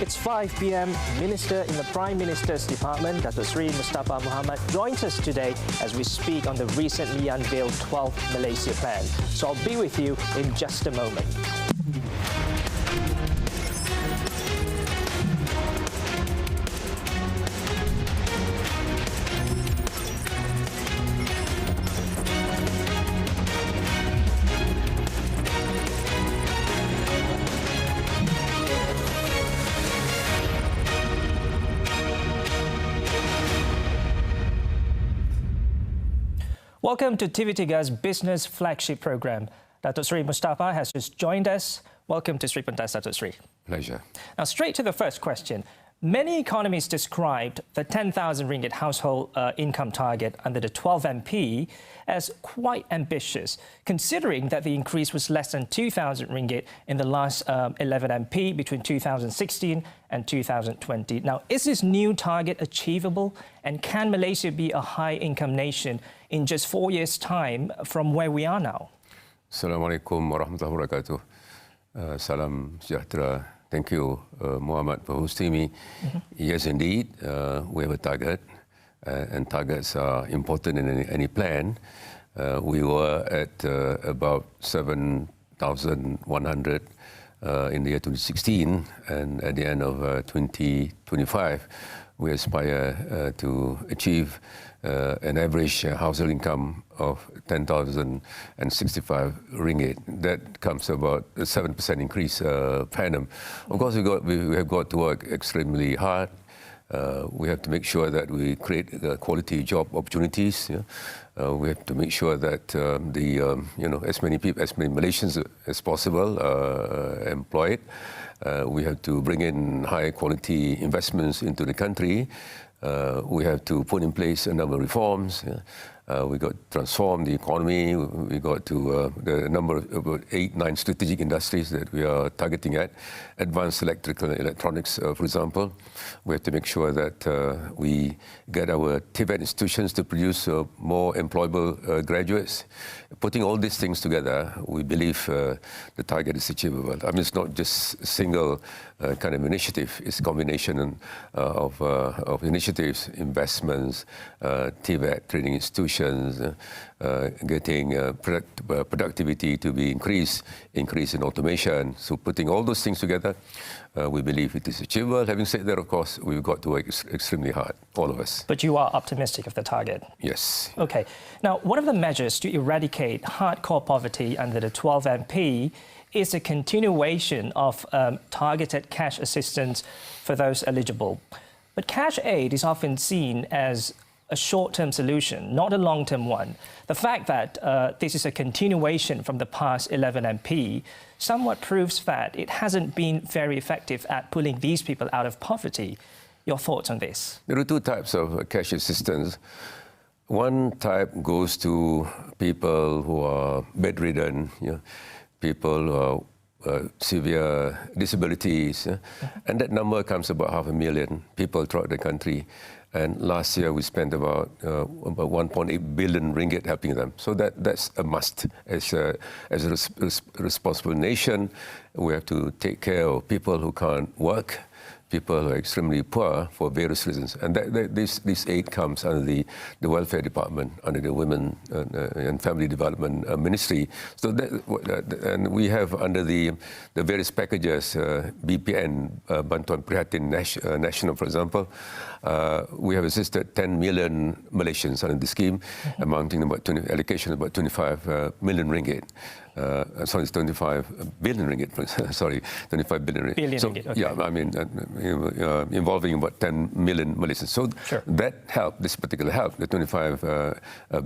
It's 5 p.m. Minister in the Prime Minister's Department, Dato Mustapa Mohamed, joins us today as we speak on the recently unveiled 12th Malaysia Plan. So I'll be with you in just a moment. Welcome to TV3's business flagship program. Dato Mustapa has just joined us. Welcome to Sri Pentas, Dato. Pleasure. Now, straight to the first question. Many economists described the 10,000 ringgit household income target under the 12 MP as quite ambitious, considering that the increase was less than 2,000 ringgit in the last 11 MP between 2016 and 2020. Now, is this new target achievable? And can Malaysia be a high-income nation in just 4 years' time from where we are now? Assalamualaikum warahmatullahi wabarakatuh. Salam sejahtera. Thank you, Mohamed, for hosting me. Yes, indeed, we have a target, and targets are important in any plan. We were at about 7,100 in the year 2016, and at the end of 2025, we aspire to achieve an average household income of 10,065 ringgit. That comes to about a 7% increase per annum. Of course, we have got to work extremely hard. We have to make sure that we create quality job opportunities. We have to make sure that as many people, as many Malaysians as possible are employed. We have to bring in high quality investments into the country. We have to put in place a number of reforms. We got to transform the economy. We got to the number of about 8-9 strategic industries that we are targeting at. Advanced electrical and electronics, for example. We have to make sure that we get our TVET institutions to produce more employable graduates. Putting all these things together, we believe the target is achievable. I mean, it's not just a single kind of initiative. It's a combination of initiatives, investments, TVET, training institutions, getting productivity to be increase in automation. So putting all those things together, we believe it is achievable. Having said that, of course, we've got to work extremely hard, all of us. But you are optimistic of the target? Yes. Okay. Now, one of the measures to eradicate hardcore poverty under the 12 MP is a continuation of targeted cash assistance for those eligible. But cash aid is often seen as a short-term solution, not a long-term one. The fact that this is a continuation from the past 11 MP somewhat proves that it hasn't been very effective at pulling these people out of poverty. Your thoughts on this? There are two types of cash assistance. One type goes to people who are bedridden, people who are severe disabilities, and that number comes about 500,000 people throughout the country. And last year we spent about 1.8 billion ringgit helping them. So that's a must. As a responsible nation, we have to take care of people who can't work, people who are extremely poor for various reasons. And this aid comes under the Welfare Department, under the Women and Family Development Ministry. So and we have under the various packages, BPN, Bantuan Prihatin Nasional, for example, we have assisted 10 million Malaysians under the scheme, amounting to about allocation about 25 million ringgit. Sorry, it's 25 billion ringgit. Sorry, 25 billion ringgit. Billion so, ringgit, okay. Yeah, I mean, involving about 10 million Malaysians. So sure. That help, this particular help, the 25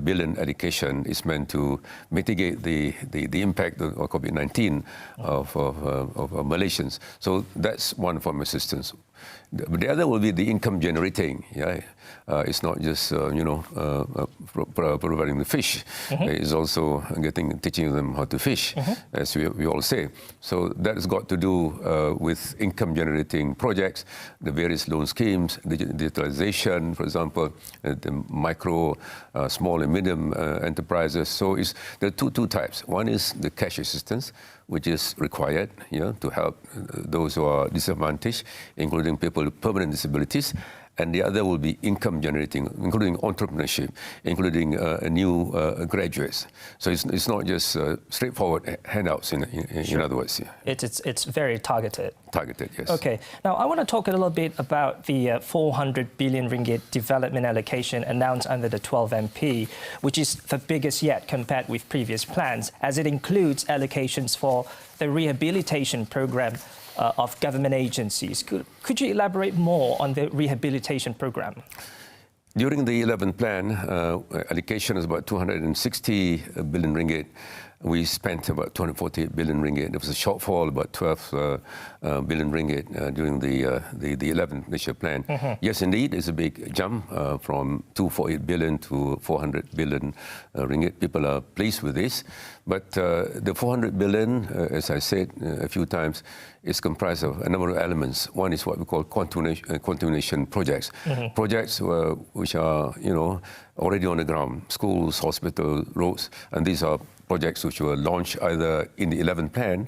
billion allocation is meant to mitigate the impact of COVID-19 of Malaysians. So that's one form of assistance. But the other will be the income generating. Yeah, it's not just providing the fish. It's also teaching them how to fish, as we all say. So that has got to do with income generating projects, the various loan schemes, digitalization, for example, the micro, small and medium enterprises. So there are two types. One is the cash assistance, which is required, to help those who are disadvantaged, including people with permanent disabilities. And the other will be income generating, including entrepreneurship, including new graduates. So it's not just straightforward handouts, in other words. Yeah. It's very targeted. Targeted, yes. Okay. Now, I want to talk a little bit about the 400 billion ringgit development allocation announced under the 12 MP, which is the biggest yet compared with previous plans, as it includes allocations for the rehabilitation program of government agencies. Could you elaborate more on the rehabilitation program? During the 11th plan, allocation is about 260 billion ringgit. We spent about 248 billion ringgit. There was a shortfall about 12 billion ringgit during the 11th Malaysia plan. Yes, indeed, it's a big jump from 248 billion to 400 billion ringgit. People are pleased with this. But the 400 billion, as I said a few times, is comprised of a number of elements. One is what we call continuation projects. Projects which are, already on the ground, schools, hospitals, roads, and these are projects which were launched either in the 11th plan,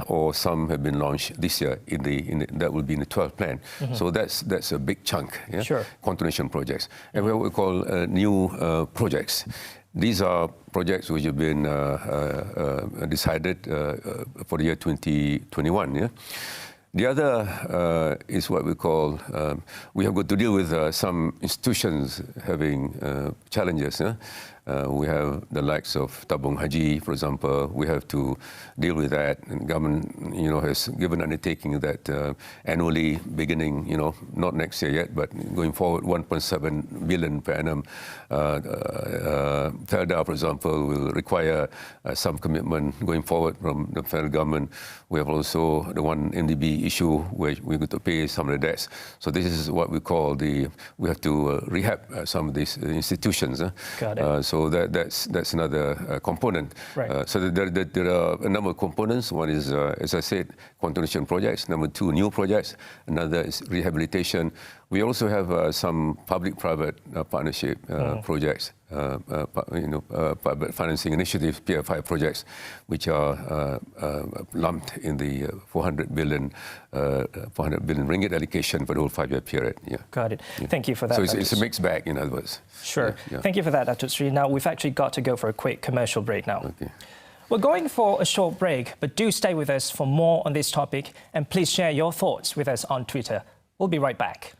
or some have been launched this year that will be in the 12th plan. So that's a big chunk, Sure. continuation projects. And what we call new projects. These are projects which have been decided for the year 2021. Yeah? The other is what we call, we have got to deal with some institutions having challenges. We have the likes of Tabung Haji, for example. We have to deal with that. And government, has given undertaking that annually, beginning, not next year yet, but going forward, 1.7 billion per annum. Perdana, for example, will require some commitment going forward from the federal government. We have also the one MDB issue where we're going to pay some of the debts. So this is what we call we have to rehab some of these institutions. Got it. So that's another component. Right. So there are a number of components. One is, as I said, continuation projects. Number two, new projects. Another is rehabilitation. We also have some public-private partnership projects, private financing initiatives, PFI projects, which are lumped in the 400 billion ringgit allocation for the whole 5-year period. Yeah. Got it. Yeah. Thank you for that. So it's a mixed bag, in other words. Sure. Yeah. Thank you for that, Dato Sri. Now, we've actually got to go for a quick commercial break now. Okay. We're going for a short break, but do stay with us for more on this topic, and please share your thoughts with us on Twitter. We'll be right back.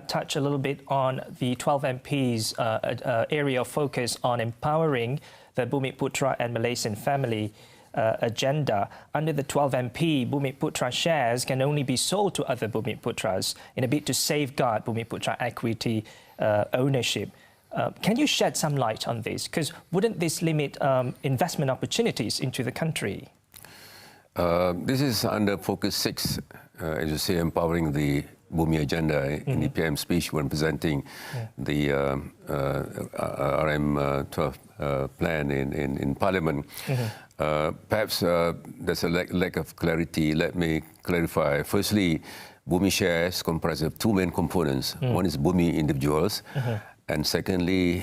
touch a little bit on the 12 MPs' area of focus on empowering the Bumiputra and Malaysian family agenda. Under the 12 MP, Bumiputra shares can only be sold to other Bumiputras in a bid to safeguard Bumiputra equity ownership. Can you shed some light on this? Because wouldn't this limit investment opportunities into the country? This is under Focus 6, as you say, empowering the Bumi agenda in the PM speech when presenting the RM12 plan in Parliament. Perhaps there's a lack of clarity. Let me clarify. Firstly, Bumi shares comprise of two main components. One is Bumi individuals, and secondly,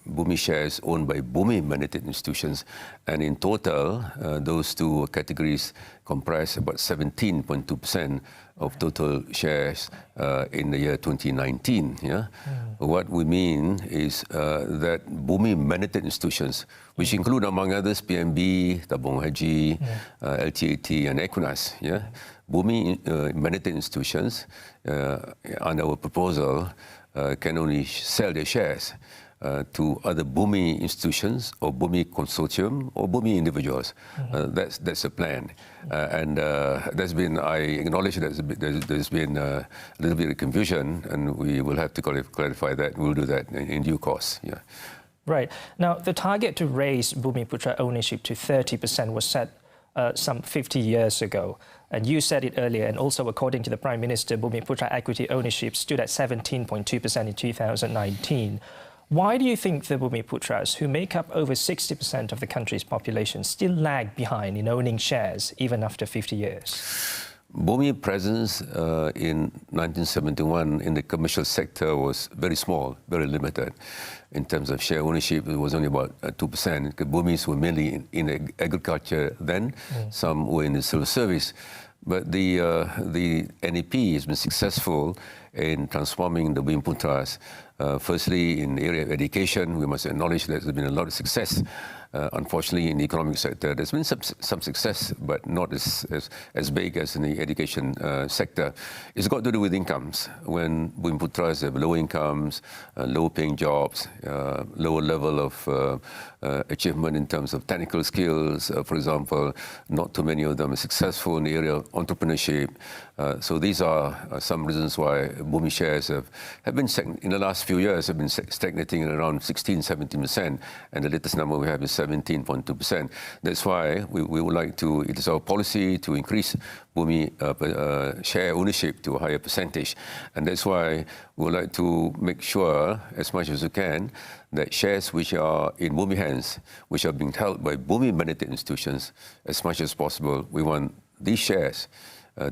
Bumi shares owned by Bumi-mandated institutions. And in total, those two categories comprise about 17.2% of total shares in the year 2019. Yeah? What we mean is that Bumi-mandated institutions, which include, among others, PMB, Tabung Haji, LTAT, and Ekonomi, yeah? Bumi-mandated institutions, under our proposal, can only sell their shares to other Bumi institutions or Bumi consortium or Bumi individuals. That's the plan. And there's been, I acknowledge there's been a little bit of confusion, and we will have to clarify that. We'll do that in due course. Yeah. Right. Now, the target to raise Bumiputra ownership to 30% was set some 50 years ago. And you said it earlier, and also according to the Prime Minister, Bumiputra equity ownership stood at 17.2% in 2019. Why do you think the Bumiputras, who make up over 60% of the country's population, still lag behind in owning shares even after 50 years? Bumi presence in 1971 in the commercial sector was very small, very limited. In terms of share ownership, it was only about 2%. Bumis were mainly in agriculture then, some were in the civil service. But the NEP has been successful in transforming the Bumiputras. Firstly, in the area of education, we must acknowledge that there's been a lot of success. Unfortunately, in the economic sector, there's been some success, but not as big as in the education sector. It's got to do with incomes. When Bumiputras have low incomes, low-paying jobs, lower level of achievement in terms of technical skills, for example, not too many of them are successful in the area of entrepreneurship. So these are some reasons why Bumi shares have been, in the last few years, have been stagnating at around 16-17%, and the latest number we have is 17.2%. That's why we would like to, it is our policy to increase Bumi share ownership to a higher percentage. And that's why we would like to make sure, as much as we can, that shares which are in Bumi hands, which are being held by Bumi-mandated institutions, as much as possible, we want these shares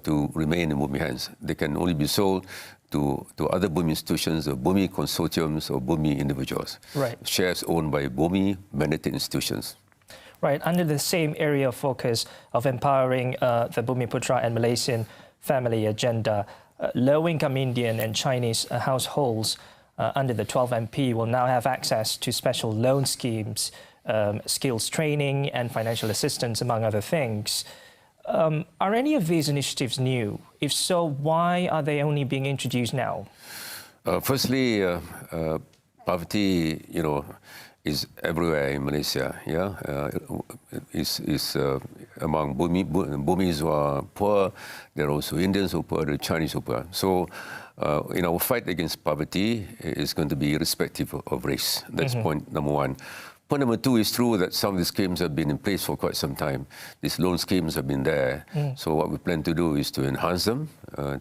to remain in Bumi hands. They can only be sold to other Bumi institutions or Bumi consortiums or Bumi individuals. Right. Shares owned by Bumi-mandated institutions. Right. Under the same area of focus of empowering the Bumiputra and Malaysian family agenda, low-income Indian and Chinese households under the 12 MP will now have access to special loan schemes, skills training and financial assistance, among other things. Are any of these initiatives new? If so, why are they only being introduced now? Firstly, poverty, is everywhere in Malaysia. Yeah, is among Bumis who are poor. There are also Indians who are poor, the Chinese who are poor. So, our fight against poverty is going to be irrespective of race. That's point number one. Point number two is true that some of these schemes have been in place for quite some time. These loan schemes have been there. So what we plan to do is to enhance them,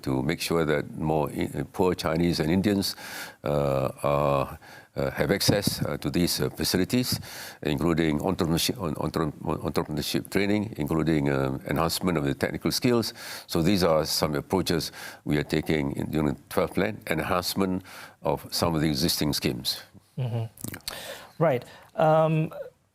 to make sure that more poor Chinese and Indians have access to these facilities, including entrepreneurship training, including enhancement of the technical skills. So these are some approaches we are taking during the 12th plan, enhancement of some of the existing schemes. Right.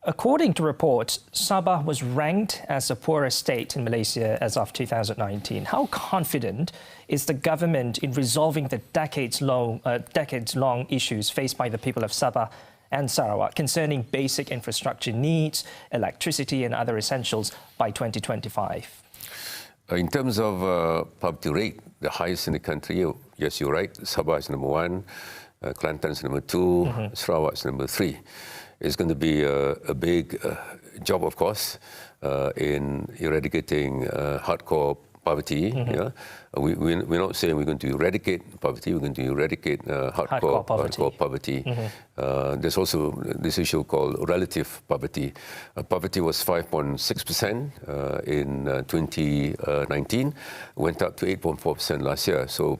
According to reports, Sabah was ranked as the poorest state in Malaysia as of 2019. How confident is the government in resolving the decades-long issues faced by the people of Sabah and Sarawak concerning basic infrastructure needs, electricity and other essentials by 2025? In terms of poverty rate, the highest in the country, yes, you're right, Sabah is number 1, Kelantan is number 2, Sarawak is number 3. It's going to be a big job, of course, in eradicating hardcore poverty. Yeah? We're not saying we're going to eradicate poverty, we're going to eradicate hardcore poverty. There's also this issue called relative poverty. Poverty was 5.6% in 2019, went up to 8.4% last year. So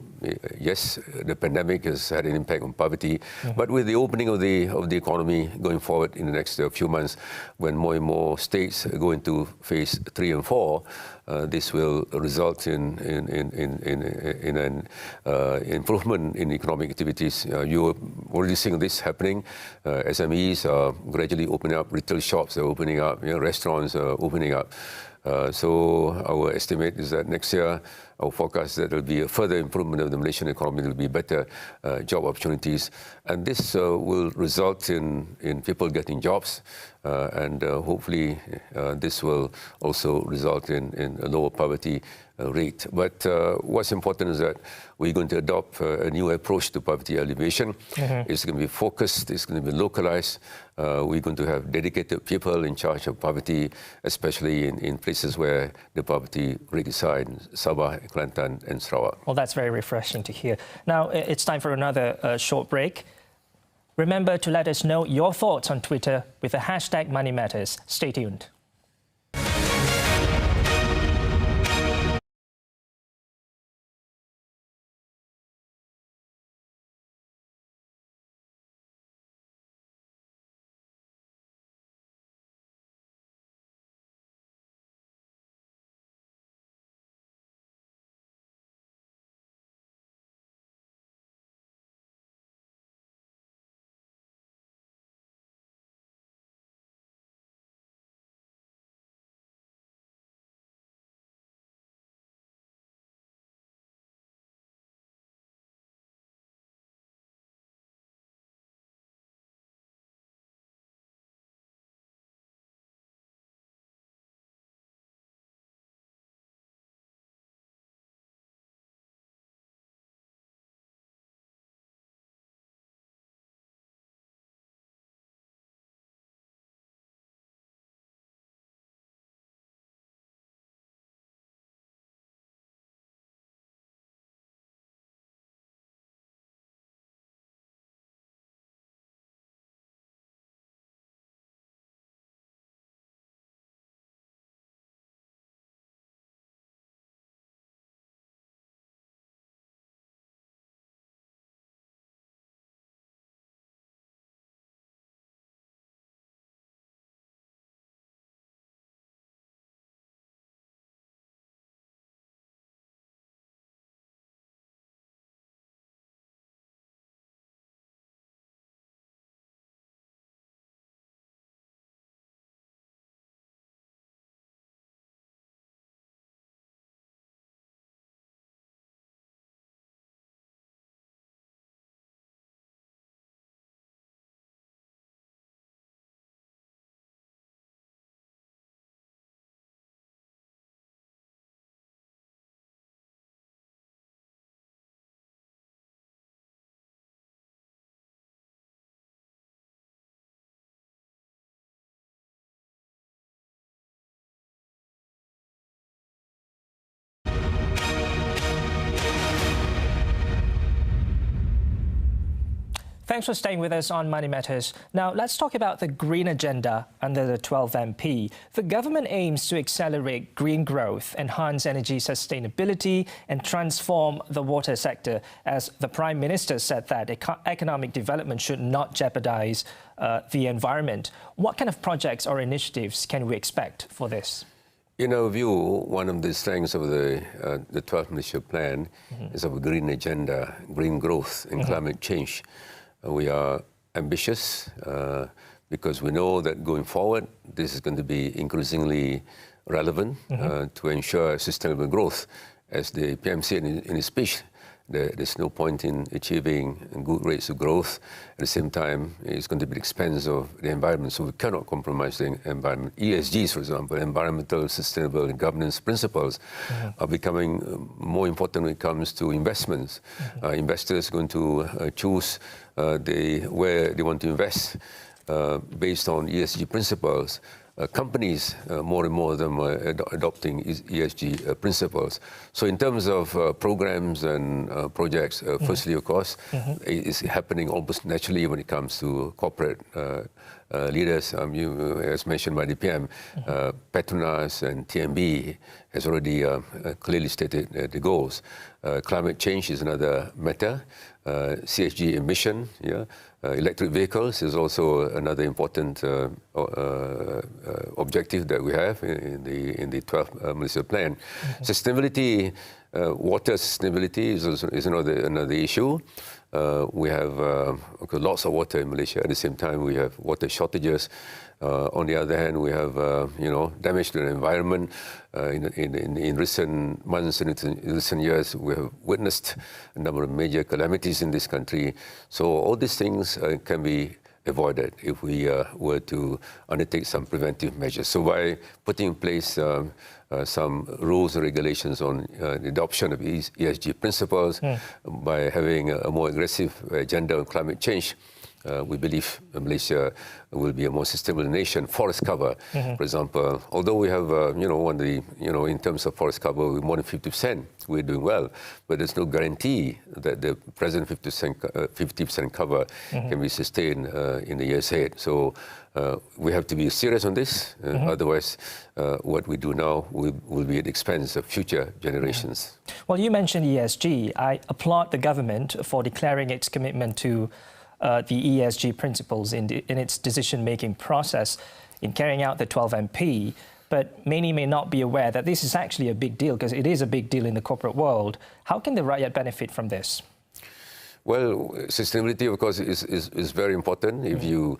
yes, the pandemic has had an impact on poverty, but with the opening of the economy going forward in the next few months, when more and more states go into phase 3 and 4, this will result in an improvement in economic activities. You're already seeing this happening. SMEs are gradually opening up, retail shops are opening up, restaurants are opening up. So our estimate is that next year, our forecast that there will be a further improvement of the Malaysian economy, there will be better job opportunities. And this will result in people getting jobs. And hopefully this will also result in a lower poverty rate. But what's important is that we're going to adopt a new approach to poverty alleviation. It's going to be focused, it's going to be localized. We're going to have dedicated people in charge of poverty, especially in places where the poverty rate is high, in Sabah, Kelantan and Sarawak. Well, that's very refreshing to hear. Now, it's time for another short break. Remember to let us know your thoughts on Twitter with the hashtag Money Matters. Stay tuned. Thanks for staying with us on Money Matters. Now, let's talk about the green agenda under the 12 MP. The government aims to accelerate green growth, enhance energy sustainability and transform the water sector, as the Prime Minister said that economic development should not jeopardize the environment. What kind of projects or initiatives can we expect for this? In our view, one of the strengths of the 12th Malaysia Plan is of a green agenda, green growth and climate change. We are ambitious because we know that going forward, this is going to be increasingly relevant to ensure sustainable growth. As the PM said in his speech, There's no point in achieving good rates of growth. At the same time, it's going to be at the expense of the environment, so we cannot compromise the environment. ESGs, for example, environmental, sustainable, and governance principles are becoming more important when it comes to investments. Investors are going to choose where they want to invest based on ESG principles. Companies, more and more of them are adopting ESG principles. So in terms of programs and projects, firstly, of course, it's happening almost naturally when it comes to corporate leaders. As mentioned by the PM, Petronas and TMB has already clearly stated the goals. Climate change is another matter. CSG emission, electric vehicles is also another important objective that we have in the 12th Malaysia Plan. Sustainability, water sustainability is another issue. We have lots of water in Malaysia. At the same time, we have water shortages. On the other hand, we have damage to the environment. In recent months and in recent years, we have witnessed a number of major calamities in this country. So all these things can be avoided if we were to undertake some preventive measures. So by putting in place some rules and regulations on the adoption of ESG principles, by having a more aggressive agenda on climate change, we believe Malaysia will be a more sustainable nation. Forest cover, for example, although we have, in terms of forest cover, we're more than 50%, we're doing well, but there's no guarantee that the present 50% cover can be sustained in the years ahead. So we have to be serious on this. Otherwise, what we do now will be at the expense of future generations. Well, you mentioned ESG. I applaud the government for declaring its commitment to the ESG principles in its decision-making process in carrying out the 12 MP. But many may not be aware that this is actually a big deal, because it is a big deal in the corporate world. How can the rakyat benefit from this? Well, sustainability, of course, is very important. If you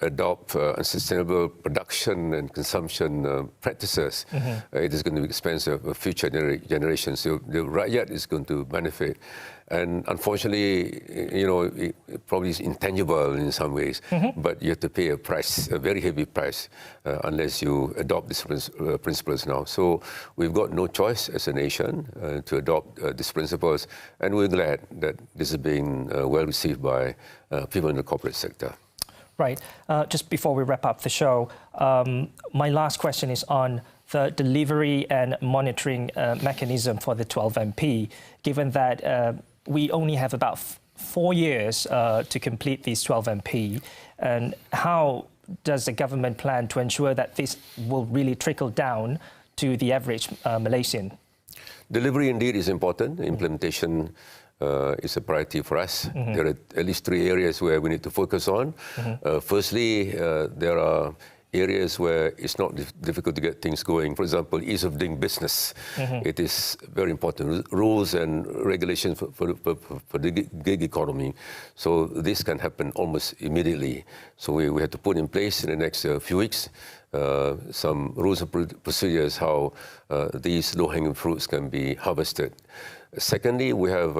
adopt sustainable production and consumption practices, it is going to be expensive of future generations. So the rakyat is going to benefit. And unfortunately, it probably is intangible in some ways, but you have to pay a price, a very heavy price, unless you adopt these principles now. So we've got no choice as a nation to adopt these principles, and we're glad that this is being well received by people in the corporate sector. Right. Just before we wrap up the show, my last question is on the delivery and monitoring mechanism for the 12 MP, given that we only have about 4 years to complete these 12 MP. And how does the government plan to ensure that this will really trickle down to the average Malaysian? Delivery indeed is important. Implementation is a priority for us. There are at least 3 areas where we need to focus on. Firstly, there are areas where it's not difficult to get things going. For example, ease of doing business. It is very important. Rules and regulations for the gig economy. So this can happen almost immediately. So we have to put in place in the next few weeks some rules and procedures how these low-hanging fruits can be harvested. Secondly, we have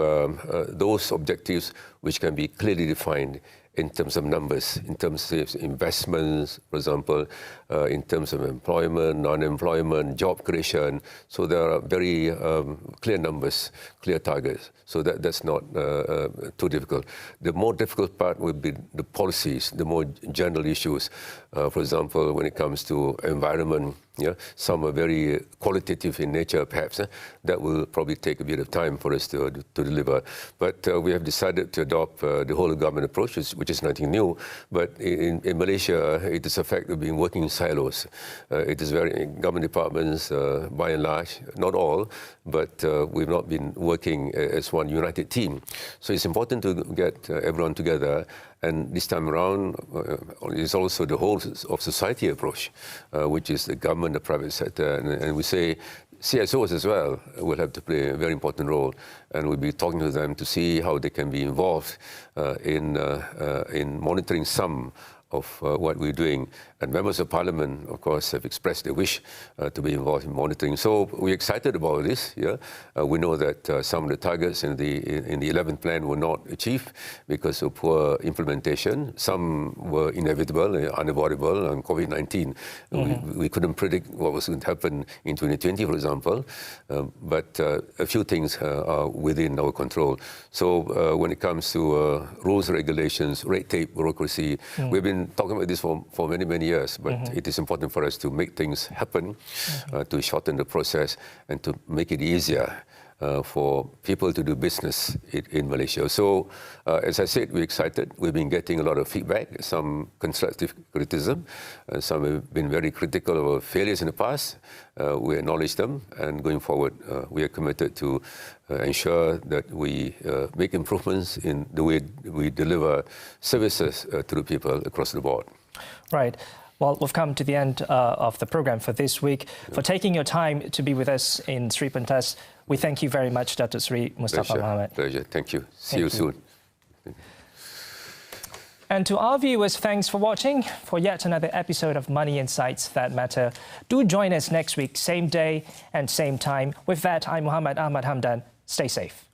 those objectives which can be clearly defined in terms of numbers, in terms of investments, for example, in terms of employment, non-employment, job creation. So there are very clear numbers, clear targets. So that's not too difficult. The more difficult part would be the policies, the more general issues. For example, when it comes to environment, some are very qualitative in nature, perhaps. That will probably take a bit of time for us to deliver. But we have decided to adopt the whole of government approach, which is nothing new. But in Malaysia, it is a fact of being working in silos. It is very government departments, by and large, not all, but we've not been working as one united team. So it's important to get everyone together. And this time around, is also the whole of society approach, which is the government, the private sector, and we say CSOs as well will have to play a very important role, and we'll be talking to them to see how they can be involved in monitoring some of what we're doing. And members of Parliament, of course, have expressed their wish to be involved in monitoring. So we're excited about this. Yeah, we know that some of the targets in the 11th plan were not achieved because of poor implementation. Some were inevitable, unavoidable. On COVID-19, we couldn't predict what was going to happen in 2020, for example. But a few things are within our control. So when it comes to rules, regulations, red tape, bureaucracy, we've been talking about this for many, many years, but it is important for us to make things happen, to shorten the process and to make it easier for people to do business in Malaysia. So, as I said, we're excited. We've been getting a lot of feedback, some constructive criticism, some have been very critical of our failures in the past. We acknowledge them, and going forward, we are committed to ensure that we make improvements in the way we deliver services to the people across the board. Right. Well, we've come to the end of the program for this week. For taking your time to be with us in Sri Pentas, we thank you very much, Dato Sri Mustapa Mohamed. Pleasure. Thank you. See you soon. And to our viewers, thanks for watching for yet another episode of Money Insights That Matter. Do join us next week, same day and same time. With that, I'm Mohamed Ahmad Hamdan. Stay safe.